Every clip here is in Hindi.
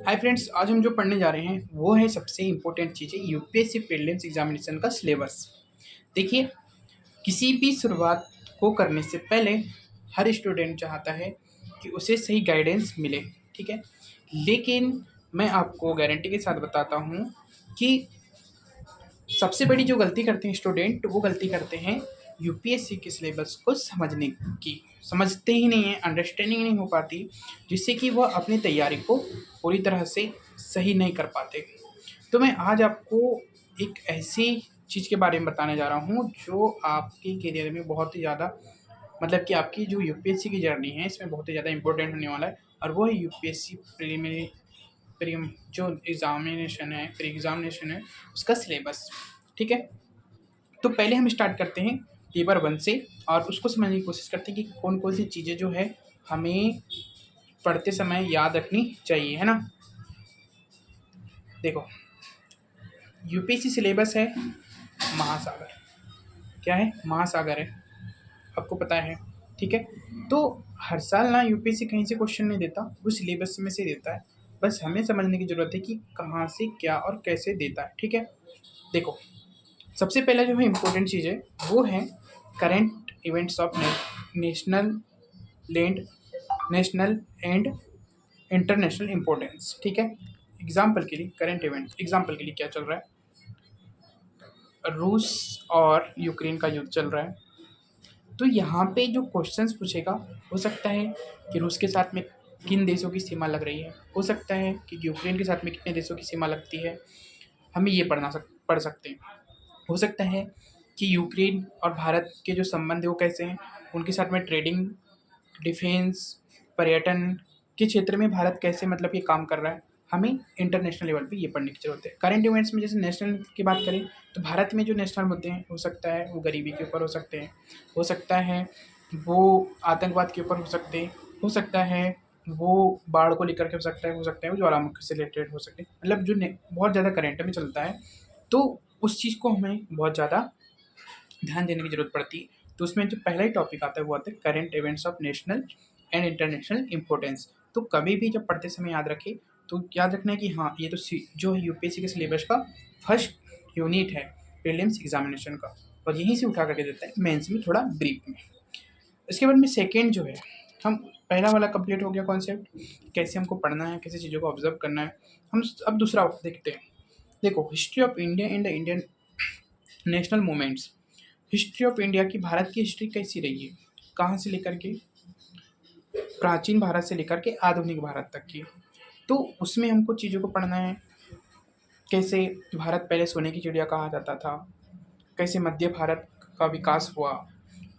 हाय फ्रेंड्स, आज हम जो पढ़ने जा रहे हैं वो है सबसे इम्पोर्टेंट चीज़ है यूपीएससी प्रीलिम्स एग्जामिनेशन का सिलेबस। देखिए, किसी भी शुरुआत को करने से पहले हर स्टूडेंट चाहता है कि उसे सही गाइडेंस मिले, ठीक है। लेकिन मैं आपको गारंटी के साथ बताता हूँ कि सबसे बड़ी जो गलती करते हैं स्टूडेंट, वो गलती करते हैं यूपीएससी के सिलेबस को समझने की। समझते ही नहीं है, अंडरस्टैंडिंग नहीं हो पाती, जिससे कि वह अपनी तैयारी को पूरी तरह से सही नहीं कर पाते। तो मैं आज आपको एक ऐसी चीज़ के बारे में बताने जा रहा हूँ जो आपके करियर में बहुत ही ज़्यादा, मतलब कि आपकी जो यूपीएससी की जर्नी है इसमें बहुत ही ज़्यादा इंपॉर्टेंट होने वाला है। और वो है यूपीएससी प्रीलिमिनरी प्रीम जो प्री एग्जामिनेशन है उसका सिलेबस, ठीक है। तो पहले हम स्टार्ट करते हैं पेपर वन से और उसको समझने की कोशिश करते हैं कि कौन कौन सी चीज़ें जो है हमें पढ़ते समय याद रखनी चाहिए, है ना। देखो, यूपीएससी सिलेबस है महासागर। क्या है? महासागर है, आपको पता है, ठीक है। तो हर साल ना यूपीएससी कहीं से क्वेश्चन नहीं देता, वो सिलेबस में से देता है। बस हमें समझने की जरूरत है कि कहाँ से क्या और कैसे देता है, ठीक है। देखो, सबसे पहला जो है इम्पोर्टेंट चीज़ है वो है current events of national land national and international importance, ठीक है। एग्जाम्पल के लिए करंट इवेंट, एग्जाम्पल के लिए क्या चल रहा है? रूस और यूक्रेन का युद्ध चल रहा है। तो यहाँ पे जो क्वेश्चंस पूछेगा, हो सकता है कि रूस के साथ में किन देशों की सीमा लग रही है, हो सकता है कि यूक्रेन के साथ में कितने देशों की सीमा लगती है, हमें ये पढ़ सकते हैं। हो सकता है कि यूक्रेन और भारत के जो संबंध है वो कैसे हैं, उनके साथ में ट्रेडिंग, डिफेंस, पर्यटन के क्षेत्र में भारत कैसे, मतलब ये काम कर रहा है। हमें इंटरनेशनल लेवल पे ये पढ़ने की ज़रूरत है। करंट इवेंट्स में जैसे नेशनल की बात करें तो भारत में जो नेशनल मुद्दे हैं, हो सकता है वो गरीबी के ऊपर हो सकते हैं, हो सकता है वो आतंकवाद के ऊपर हो सकते हैं, हो सकता है वो बाढ़ को लेकर के हो सकता है वो ज्वालामुखी से रिलेटेड हो सकते हैं, मतलब जो बहुत ज़्यादा करंट में चलता है। तो उस चीज़ को हमें बहुत ज़्यादा ध्यान देने की ज़रूरत पड़ती है। तो उसमें जो पहला ही टॉपिक आता है वो आता है current events of national and international importance. तो कभी भी जब पढ़ते समय याद रखें तो याद रखना है कि हाँ, ये तो जो है यूपीएससी के सिलेबस का फर्स्ट यूनिट है प्रीलिम्स एग्जामिनेशन का, और यहीं से उठा करके देता है मेंस में थोड़ा ब्रीफ में। इसके बाद में सेकेंड जो है, हम पहला वाला कंप्लीट हो गया कॉन्सेप्ट, कैसे हमको पढ़ना है, कैसे चीज़ों को ऑब्जर्व करना है। हम अब दूसरा देखते हैं। देखो, history of India and the Indian national movements. History of India की, भारत की हिस्ट्री कैसी रही है, कहाँ से लेकर के प्राचीन भारत से लेकर के आधुनिक भारत तक की। तो उसमें हमको चीज़ों को पढ़ना है, कैसे भारत पहले सोने की चिड़िया कहा जाता था, कैसे मध्य भारत का विकास हुआ,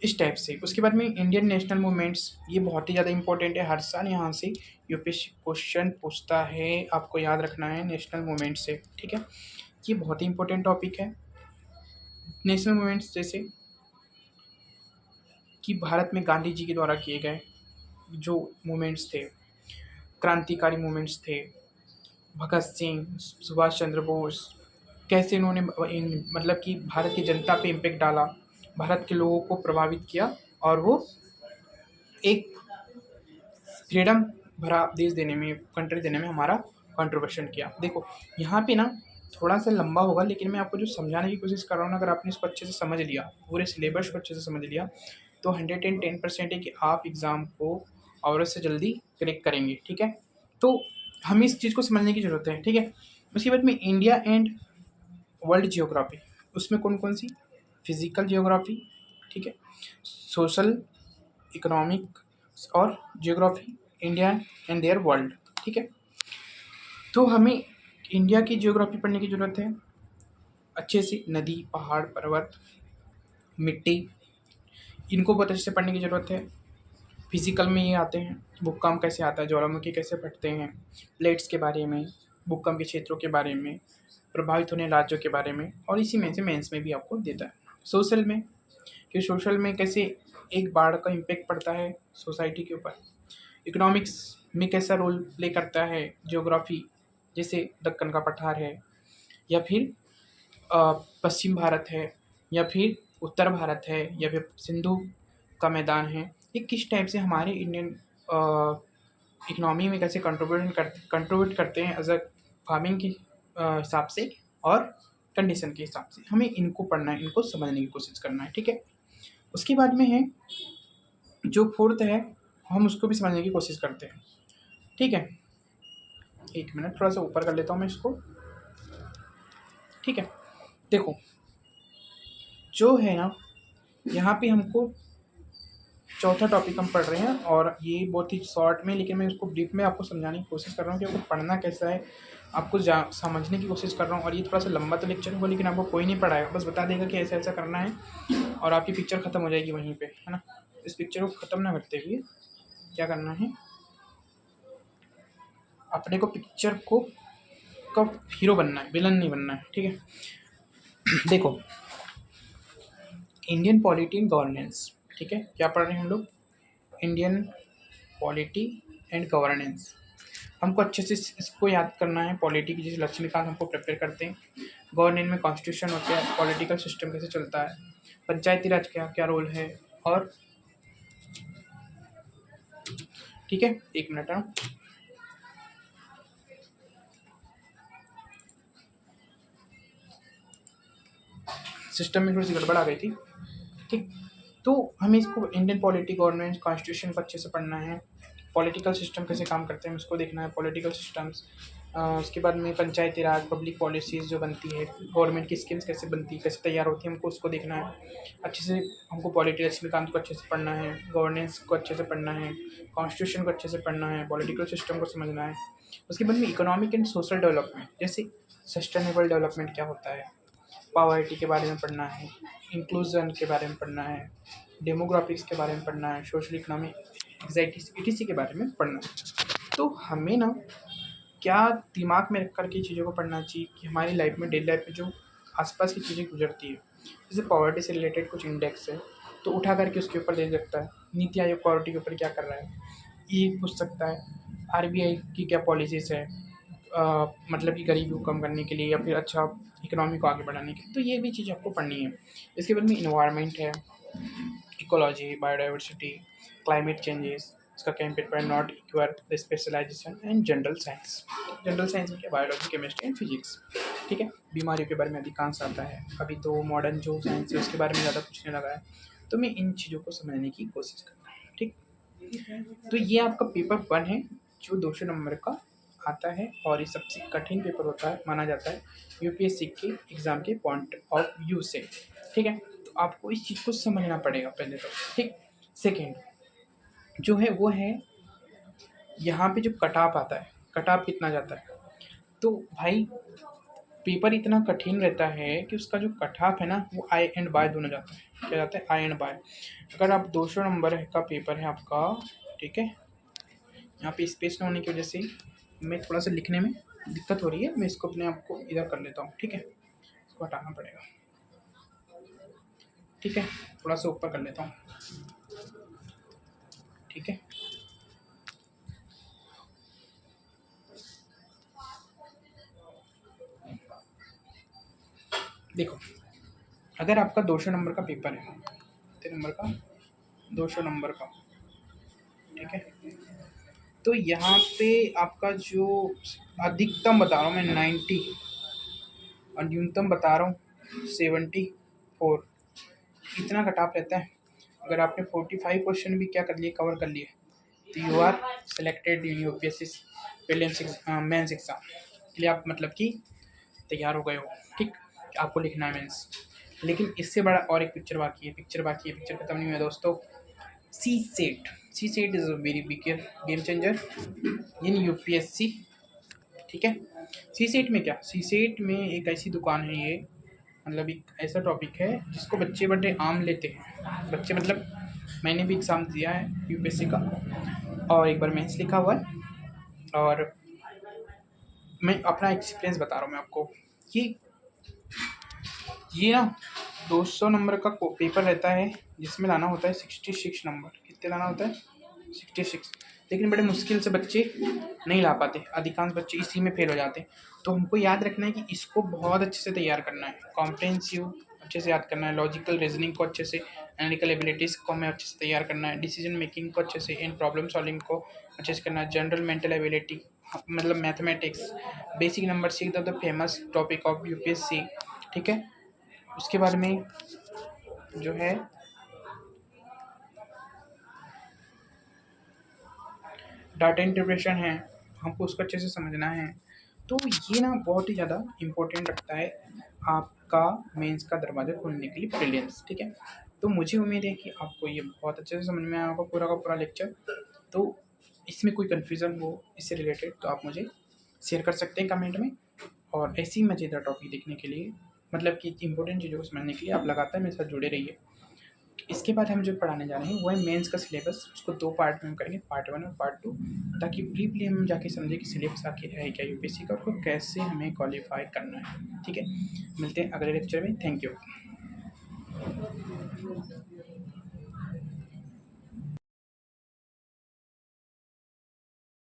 इस टाइप से। उसके बाद में इंडियन नेशनल मूवमेंट्स, ये बहुत ही ज़्यादा इंपॉर्टेंट है, हर साल यहाँ से यूपीएससी क्वेश्चन पूछता है, आपको याद रखना है नेशनल मूवमेंट से, ठीक है। ये बहुत ही इंपॉर्टेंट टॉपिक है। नेशनल मूवमेंट्स जैसे कि भारत में गांधी जी के द्वारा किए गए जो मूवमेंट्स थे, क्रांतिकारी मूवमेंट्स थे, भगत सिंह, सुभाष चंद्र बोस, कैसे इन्होंने मतलब कि भारत की जनता पे इम्पेक्ट डाला, भारत के लोगों को प्रभावित किया, और वो एक फ्रीडम भरा देश देने में, कंट्री देने में हमारा कंट्रीब्यूशन किया। देखो, यहाँ पे ना थोड़ा सा लंबा होगा, लेकिन मैं आपको जो समझाने की कोशिश कर रहा हूँ ना, अगर आपने इसको अच्छे से समझ लिया, पूरे सिलेबस को अच्छे से समझ लिया, तो 110% है कि आप एग्ज़ाम को और से जल्दी क्रैक करेंगे, ठीक है। तो हमें इस चीज़ को समझने की ज़रूरत है, ठीक है। उसके बाद में इंडिया एंड वर्ल्ड जियोग्राफी, उसमें कौन कौन सी? फिजिकल जियोग्राफी, ठीक है, सोशल, इकोनॉमिक और geography, India and there world, ठीक है। तो हमें इंडिया की जियोग्राफी पढ़ने की ज़रूरत है अच्छे से, नदी, पहाड़, पर्वत, मिट्टी, इनको बहुत अच्छे से पढ़ने की ज़रूरत है। फिजिकल में ये आते हैं, भूकंप कैसे आता है, ज्वालामुखी कैसे फटते हैं, प्लेट्स के बारे में, भूकंप के क्षेत्रों के बारे में, प्रभावित होने राज्यों के बारे में, और इसी में से मेंस में भी आपको देता है। सोशल में, कि सोशल में कैसे एक बाढ़ का इम्पेक्ट पड़ता है सोसाइटी के ऊपर। इकोनॉमिक्स में कैसा रोल प्ले करता है ज्योग्राफी, जैसे दक्कन का पठार है, या फिर पश्चिम भारत है, या फिर उत्तर भारत है, या फिर सिंधु का मैदान है। ये किस टाइप से हमारे इंडियन इकोनॉमी में कैसे कंट्रीब्यूट करते हैं एज अ फार्मिंग के हिसाब से और कंडीशन के हिसाब से। हमें इनको पढ़ना है, इनको समझने की कोशिश करना है, ठीक है। उसके बाद में है जो फोर्थ है, हम उसको भी समझने की कोशिश करते हैं, ठीक है। एक मिनट, थोड़ा सा ऊपर कर लेता हूँ मैं इसको, ठीक है। देखो जो है ना, यहाँ पे हमको चौथा टॉपिक हम पढ़ रहे हैं और ये बहुत ही शॉर्ट में, लेकिन मैं इसको ब्रीफ में आपको समझाने की कोशिश कर रहा हूँ कि आपको पढ़ना कैसा है, आपको समझने की कोशिश कर रहा हूँ। और ये थोड़ा सा लंबा तो लेक्चर होगा, लेकिन आपको कोई नहीं पढ़ाएगा, बस बता देगा कि ऐसा ऐसा करना है और आपकी पिक्चर ख़त्म हो जाएगी वहीं पे, है ना। इस पिक्चर को ख़त्म ना करते हुए क्या करना है, अपने को पिक्चर को कब हीरो बनना है, विलन नहीं बनना है, ठीक है। देखो, इंडियन पॉलिटी एंड गवर्नेंस, ठीक है। क्या पढ़ रहे हैं हम लोग, इंडियन पॉलिटी एंड गवर्नेंस। हमको अच्छे से इसको याद करना है। पॉलिटी की जैसे लक्ष्मीकांत हमको प्रिपेयर करते हैं, गवर्नेंस में कॉन्स्टिट्यूशन होता है, पॉलिटिकल सिस्टम कैसे चलता है, पंचायती राज क्या क्या रोल है, और ठीक है, एक मिनट है, सिस्टम में थोड़ी सी गड़बड़ आ गई थी, ठीक। तो हमें इसको इंडियन पॉलिटी, गवर्नेंस, कॉन्स्टिट्यूशन को अच्छे से पढ़ना है, पॉलिटिकल सिस्टम कैसे काम करते हैं उसको देखना है, पॉलिटिकल सिस्टम्स। उसके बाद में पंचायती राज, पब्लिक पॉलिसीज़ जो बनती है, गवर्नमेंट की स्कीम्स कैसे बनती है, कैसे तैयार होती है, हमको उसको देखना है अच्छे से। हमको पॉलिटी लक्ष्मीकांत को अच्छे से पढ़ना है, गवर्नेंस को अच्छे से पढ़ना है, कॉन्स्टिट्यूशन को अच्छे से पढ़ना है, पॉलिटिकल सिस्टम को समझना है। उसके बाद में इकोनॉमिक एंड सोशल डेवलपमेंट, जैसे सस्टेनेबल डेवलपमेंट क्या होता है, पॉवर्टी के बारे में पढ़ना है, इंक्लूजन के बारे में पढ़ना है, डेमोग्राफिक्स के बारे में पढ़ना है, सोशल इकोनॉमिक एग्जाइटी के बारे में पढ़ना है। तो हमें ना क्या दिमाग में रख कर के चीज़ों को पढ़ना चाहिए कि हमारी लाइफ में, डेली लाइफ में जो आसपास की चीज़ें गुजरती है, जैसे पॉवर्टी से रिलेटेड कुछ इंडेक्स है तो उठा करके उसके ऊपर दे सकता है, नीति आयोग पॉवर्टी के ऊपर क्या कर रहा है ये पूछ सकता है, आरबीआई की क्या पॉलिसीज़ है, मतलब कि गरीबी को कम करने के लिए या फिर अच्छा इकोनॉमी को आगे बढ़ाने के लिए, तो ये भी चीज़ आपको पढ़नी है। इसके बाद में इन्वायरमेंट है, इकोलॉजी, बायोडाइवर्सिटी, क्लाइमेट चेंजेस, इसका क्या इम्पैक्ट है, not equal specialization and general science. General science में क्या, बायोलॉजी, केमिस्ट्री एंड फिजिक्स, ठीक है। बीमारियों के बारे में अधिकांश आता है, अभी तो मॉडर्न जो साइंस है उसके बारे में ज़्यादा पूछने लगा है, तो मैं इन चीज़ों को समझने की कोशिश करता हूँ, ठीक। तो ये आपका पेपर 1 है जो 200 नंबर का आता है और ये सबसे कठिन पेपर होता है, माना जाता है यूपीएससी के एग्ज़ाम के पॉइंट ऑफ व्यू से, ठीक है। तो आपको इस चीज़ को समझना पड़ेगा पहले तो, ठीक। सेकेंड जो है वो है यहाँ पे जो कट ऑफ आता है, कट ऑफ कितना जाता है, तो भाई पेपर इतना कठिन रहता है कि उसका जो कट ऑफ है ना वो आई एंड बाय दोनों जाता है, क्या जाता है, आई एंड बाय। अगर आप 200 नंबर का पेपर है आपका, ठीक है, यहाँ पे स्पेस न होने की वजह से मैं थोड़ा सा लिखने में दिक्कत हो रही है, मैं इसको अपने आप को इधर कर लेता हूँ, ठीक है, इसको हटाना पड़ेगा, ठीक है, थोड़ा सा ऊपर कर लेता हूँ, ठीक है। देखो, अगर आपका 200 नंबर का पेपर है, कितने नंबर का, 200 नंबर का, ठीक है, तो यहाँ पे आपका जो अधिकतम बता रहा हूँ मैं 90 और न्यूनतम बता रहा हूँ 74, इतना कट ऑफ रहता है। अगर आपने 45 क्वेश्चन भी क्या कर लिए, कवर कर लिए, तो you are selected in UPSC prelims mains exam के लिए, आप मतलब कि तैयार हो गए हो, ठीक। आपको लिखना है मेंस, लेकिन इससे बड़ा और एक पिक्चर बाकी है, पिक्चर खत्म नहीं हुआ दोस्तों। CSAT is a very big game changer in UPSC, ठीक है। सी सेट में क्या, सी सेट में एक ऐसी दुकान है ये, मतलब एक ऐसा टॉपिक है जिसको बच्चे बड़े आम लेते हैं, बच्चे मतलब मैंने भी एग्ज़ाम दिया है यूपीएससी का और एक बार मेंस लिखा हुआ है, और मैं अपना एक्सपीरियंस बता रहा हूँ मैं आपको कि ये ना 200 नंबर का पेपर रहता है जिसमें लाना होता है 66 नंबर, कितने लाना होता है 66, लेकिन बड़े मुश्किल से बच्चे नहीं ला पाते, अधिकांश बच्चे इसी में फेल हो जाते हैं। तो हमको याद रखना है कि इसको बहुत अच्छे से तैयार करना है, कॉम्प्रिहेंसिव अच्छे से याद करना है, लॉजिकल रीजनिंग को अच्छे से, एनालिटिकल एबिलिटीज़ को हमें अच्छे से तैयार करना है, डिसीजन मेकिंग को अच्छे से, इन प्रॉब्लम सॉल्विंग को अच्छे से करना। जनरल मेंटल एबिलिटी मतलब मैथमेटिक्स, बेसिक नंबर सीख the famous topic of UPSC, ठीक है। उसके बाद में जो है डाटा इंटरप्रेशन है, हमको उसको अच्छे से समझना है। तो ये ना बहुत ही ज़्यादा इम्पोर्टेंट रखता है आपका मेंस का दरवाज़ा खोलने के लिए प्रीलिम्स, ठीक है। तो मुझे उम्मीद है कि आपको ये बहुत अच्छे से समझ में आया होगा पूरा का पूरा लेक्चर। तो इसमें कोई कन्फ्यूज़न हो इससे रिलेटेड तो आप मुझे शेयर कर सकते हैं कमेंट में। और ऐसी मज़ेदार टॉपिक देखने के लिए, मतलब कि इंपॉर्टेंट चीज़ों को समझने के लिए आप लगातार मेरे साथ जुड़े रहिए। इसके बाद हम जो पढ़ाने जा रहे हैं वो है मेंस का सिलेबस। उसको 2 पार्ट में हम करेंगे, पार्ट 1 और पार्ट 2, ताकि ब्रीफली हम जाके समझें कि सिलेबस आखिर है क्या यूपीएससी का और उसको कैसे हमें क्वालीफाई करना है, ठीक है। मिलते हैं अगले लेक्चर में। Thank you.